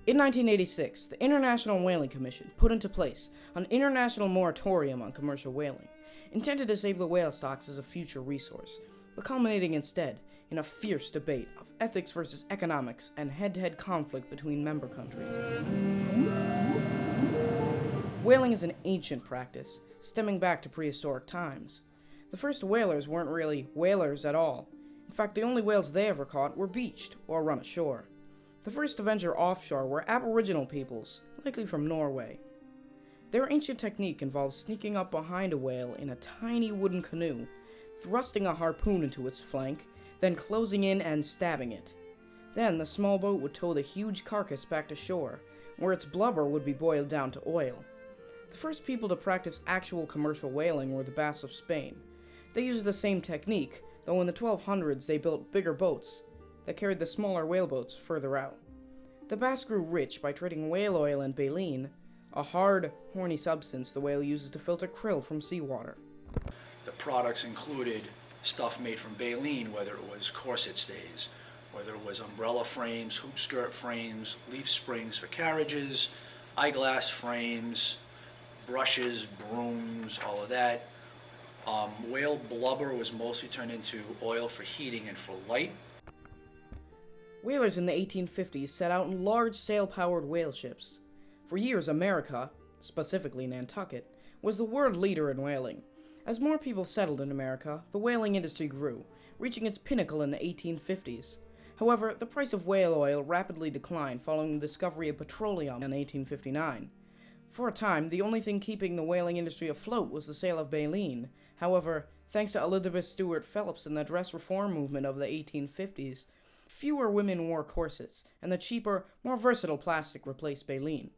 In 1986, the International Whaling Commission put into place an international moratorium on commercial whaling, intended to save the whale stocks as a future resource, but culminating instead in a fierce debate of ethics versus economics and head-to-head conflict between member countries. Whaling is an ancient practice, stemming back to prehistoric times. The first whalers weren't really whalers at all. In fact, the only whales they ever caught were beached or run ashore. The first to venture offshore were Aboriginal peoples, likely from Norway. Their ancient technique involved sneaking up behind a whale in a tiny wooden canoe, thrusting a harpoon into its flank, then closing in and stabbing it. Then the small boat would tow the huge carcass back to shore, where its blubber would be boiled down to oil. The first people to practice actual commercial whaling were the Basques of Spain. They used the same technique, though in the 1200s they built bigger boats that carried the smaller whaleboats further out. The Basques grew rich by trading whale oil and baleen, a hard, horny substance the whale uses to filter krill from seawater. The products included stuff made from baleen, whether it was corset stays, whether it was umbrella frames, hoop skirt frames, leaf springs for carriages, eyeglass frames, brushes, brooms, all of that. Whale blubber was mostly turned into oil for heating and for light. Whalers in the 1850s set out in large sail-powered whale ships. For years, America, specifically Nantucket, was the world leader in whaling. As more people settled in America, the whaling industry grew, reaching its pinnacle in the 1850s. However, the price of whale oil rapidly declined following the discovery of petroleum in 1859. For a time, the only thing keeping the whaling industry afloat was the sale of baleen. However, thanks to Elizabeth Stewart Phillips and the dress reform movement of the 1850s, fewer women wore corsets, and the cheaper, more versatile plastic replaced baleen.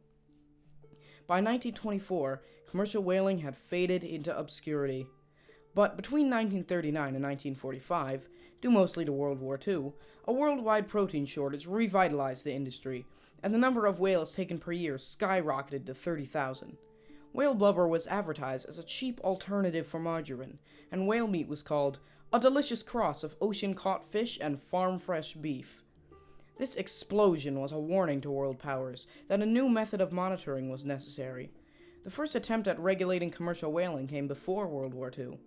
By 1924, commercial whaling had faded into obscurity. But between 1939 and 1945, due mostly to World War II, a worldwide protein shortage revitalized the industry, and the number of whales taken per year skyrocketed to 30,000. Whale blubber was advertised as a cheap alternative for margarine, and whale meat was called a delicious cross of ocean-caught fish and farm-fresh beef. This explosion was a warning to world powers that a new method of monitoring was necessary. The first attempt at regulating commercial whaling came before World War II.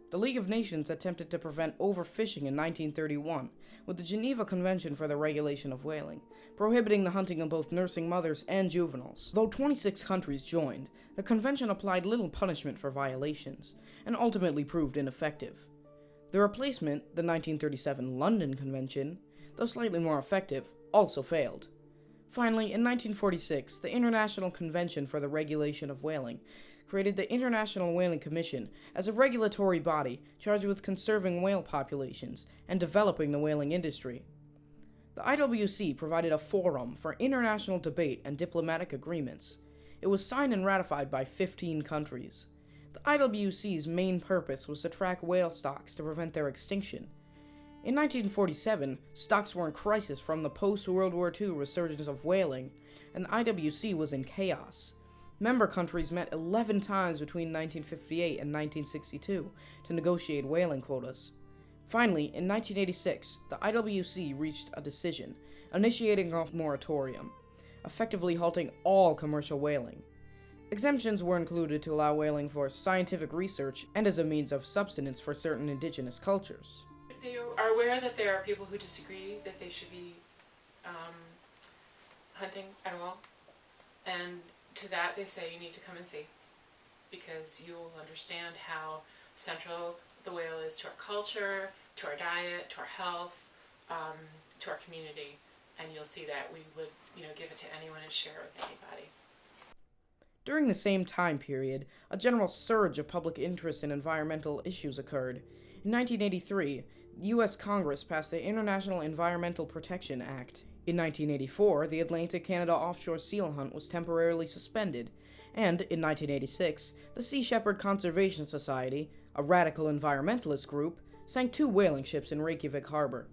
The League of Nations attempted to prevent overfishing in 1931 with the Geneva Convention for the Regulation of Whaling, prohibiting the hunting of both nursing mothers and juveniles. Though 26 countries joined, the convention applied little punishment for violations, and ultimately proved ineffective. The replacement, the 1937 London Convention, though slightly more effective, also failed. Finally, in 1946, the International Convention for the Regulation of Whaling created the International Whaling Commission as a regulatory body charged with conserving whale populations and developing the whaling industry. The IWC provided a forum for international debate and diplomatic agreements. It was signed and ratified by 15 countries. The IWC's main purpose was to track whale stocks to prevent their extinction. In 1947, stocks were in crisis from the post-World War II resurgence of whaling, and the IWC was in chaos. Member countries met 11 times between 1958 and 1962 to negotiate whaling quotas. Finally, in 1986, the IWC reached a decision, initiating a moratorium, effectively halting all commercial whaling. Exemptions were included to allow whaling for scientific research and as a means of subsistence for certain indigenous cultures. They are aware that there are people who disagree that they should be hunting at all, and to that they say you need to come and see, because you will understand how central the whale is to our culture, to our diet, to our health, to our community, and you'll see that we would, give it to anyone and share it with anybody. During the same time period, a general surge of public interest in environmental issues occurred. In 1983, the U.S. Congress passed the International Environmental Protection Act. In 1984, the Atlantic Canada offshore seal hunt was temporarily suspended, and in 1986, the Sea Shepherd Conservation Society, a radical environmentalist group, sank 2 whaling ships in Reykjavik harbor.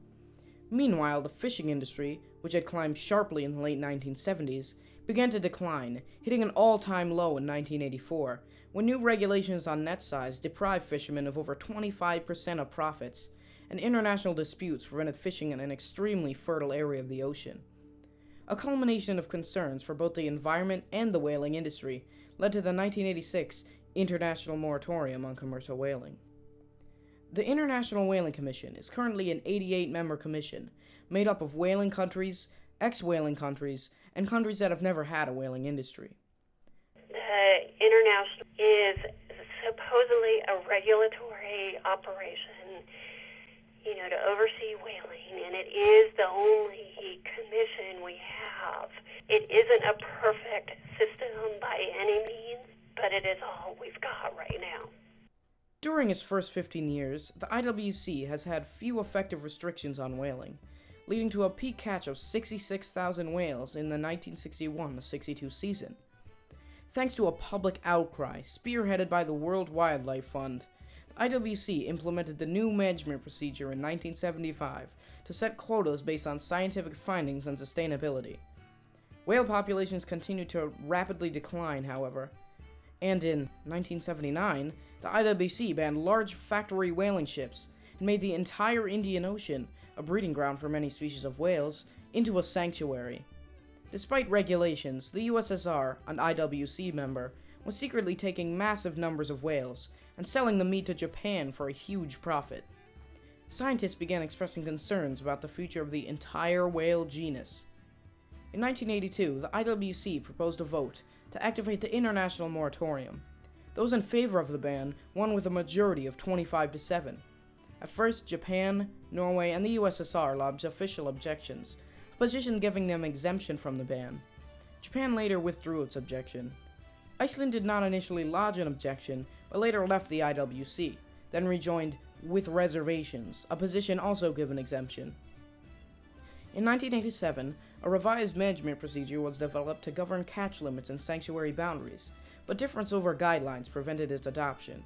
Meanwhile, the fishing industry, which had climbed sharply in the late 1970s, began to decline, hitting an all-time low in 1984, when new regulations on net size deprived fishermen of over 25% of profits, and international disputes prevented fishing in an extremely fertile area of the ocean. A culmination of concerns for both the environment and the whaling industry led to the 1986 International Moratorium on Commercial Whaling. The International Whaling Commission is currently an 88-member commission made up of whaling countries, ex-whaling countries, and countries that have never had a whaling industry. The International is supposedly a regulatory operation, to oversee whaling, and it is the only commission we have. It isn't a perfect system by any means, but it is all we've got right now. During its first 15 years, the IWC has had few effective restrictions on whaling, leading to a peak catch of 66,000 whales in the 1961-62 season. Thanks to a public outcry spearheaded by the World Wildlife Fund, the IWC implemented the new management procedure in 1975 to set quotas based on scientific findings and sustainability. Whale populations continued to rapidly decline, however, and in 1979, the IWC banned large factory whaling ships and made the entire Indian Ocean, a breeding ground for many species of whales, into a sanctuary. Despite regulations, the USSR, an IWC member, was secretly taking massive numbers of whales and selling the meat to Japan for a huge profit. Scientists began expressing concerns about the future of the entire whale genus. In 1982, the IWC proposed a vote to activate the International Moratorium. Those in favor of the ban won with a majority of 25-7. At first, Japan, Norway, and the USSR lodged official objections, a position giving them exemption from the ban. Japan later withdrew its objection. Iceland did not initially lodge an objection, but later left the IWC, then rejoined with reservations, a position also given exemption. In 1987, a revised management procedure was developed to govern catch limits and sanctuary boundaries, but difference over guidelines prevented its adoption.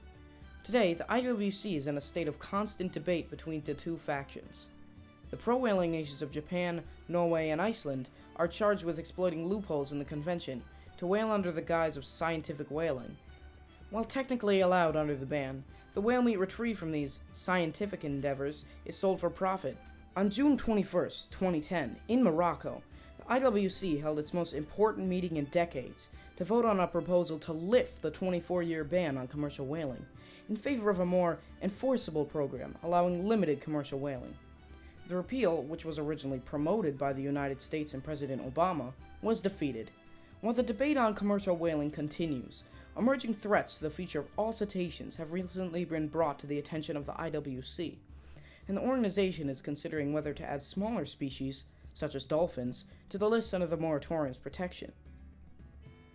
Today, the IWC is in a state of constant debate between the two factions. The pro-whaling nations of Japan, Norway, and Iceland are charged with exploiting loopholes in the convention to whale under the guise of scientific whaling. While technically allowed under the ban, the whale meat retrieved from these scientific endeavors is sold for profit. On June 21, 2010, in Morocco, the IWC held its most important meeting in decades to vote on a proposal to lift the 24-year ban on commercial whaling in favor of a more enforceable program allowing limited commercial whaling. The repeal, which was originally promoted by the United States and President Obama, was defeated. While the debate on commercial whaling continues, emerging threats to the future of all cetaceans have recently been brought to the attention of the IWC, and the organization is considering whether to add smaller species, such as dolphins, to the list under the moratorium's protection.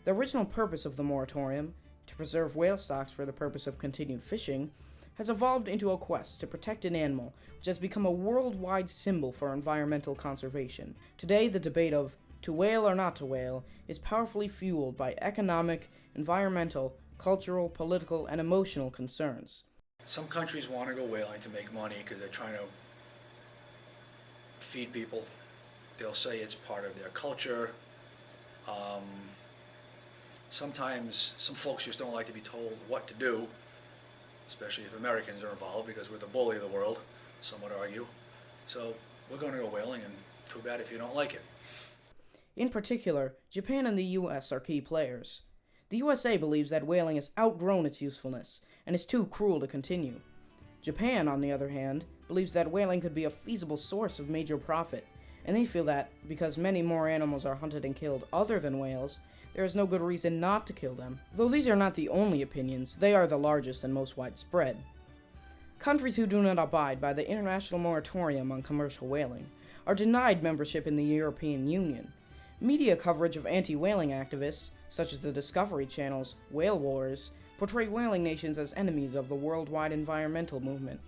The original purpose of the moratorium, to preserve whale stocks for the purpose of continued fishing, has evolved into a quest to protect an animal which has become a worldwide symbol for environmental conservation. Today, the debate of to whale or not to whale is powerfully fueled by economic, environmental, cultural, political, and emotional concerns. Some countries want to go whaling to make money because they're trying to feed people. They'll say it's part of their culture. Sometimes some folks just don't like to be told what to do, especially if Americans are involved, because we're the bully of the world, some would argue. So we're going to go whaling, and too bad if you don't like it. In particular, Japan and the US are key players. The USA believes that whaling has outgrown its usefulness and is too cruel to continue. Japan, on the other hand, believes that whaling could be a feasible source of major profit, and they feel that, because many more animals are hunted and killed other than whales, there is no good reason not to kill them. Though these are not the only opinions, they are the largest and most widespread. Countries who do not abide by the International Moratorium on Commercial Whaling are denied membership in the European Union. Media coverage of anti-whaling activists, such as the Discovery Channel's Whale Wars, portray whaling nations as enemies of the worldwide environmental movement.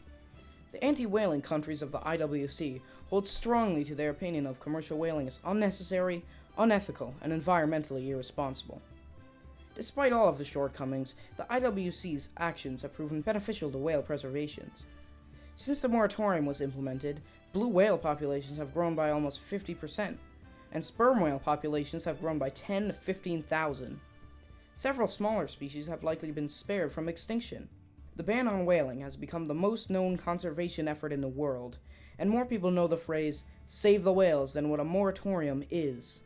The anti-whaling countries of the IWC hold strongly to their opinion of commercial whaling as unnecessary, unethical, and environmentally irresponsible. Despite all of the shortcomings, the IWC's actions have proven beneficial to whale preservation. Since the moratorium was implemented, blue whale populations have grown by almost 50%, and sperm whale populations have grown by 10 to 15,000. Several smaller species have likely been spared from extinction. The ban on whaling has become the most known conservation effort in the world, and more people know the phrase, "save the whales," than what a moratorium is.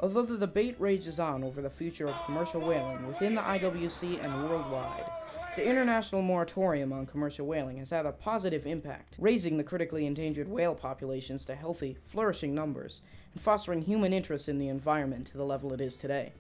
Although the debate rages on over the future of commercial whaling within the IWC and worldwide, the international moratorium on commercial whaling has had a positive impact, raising the critically endangered whale populations to healthy, flourishing numbers, and fostering human interest in the environment to the level it is today.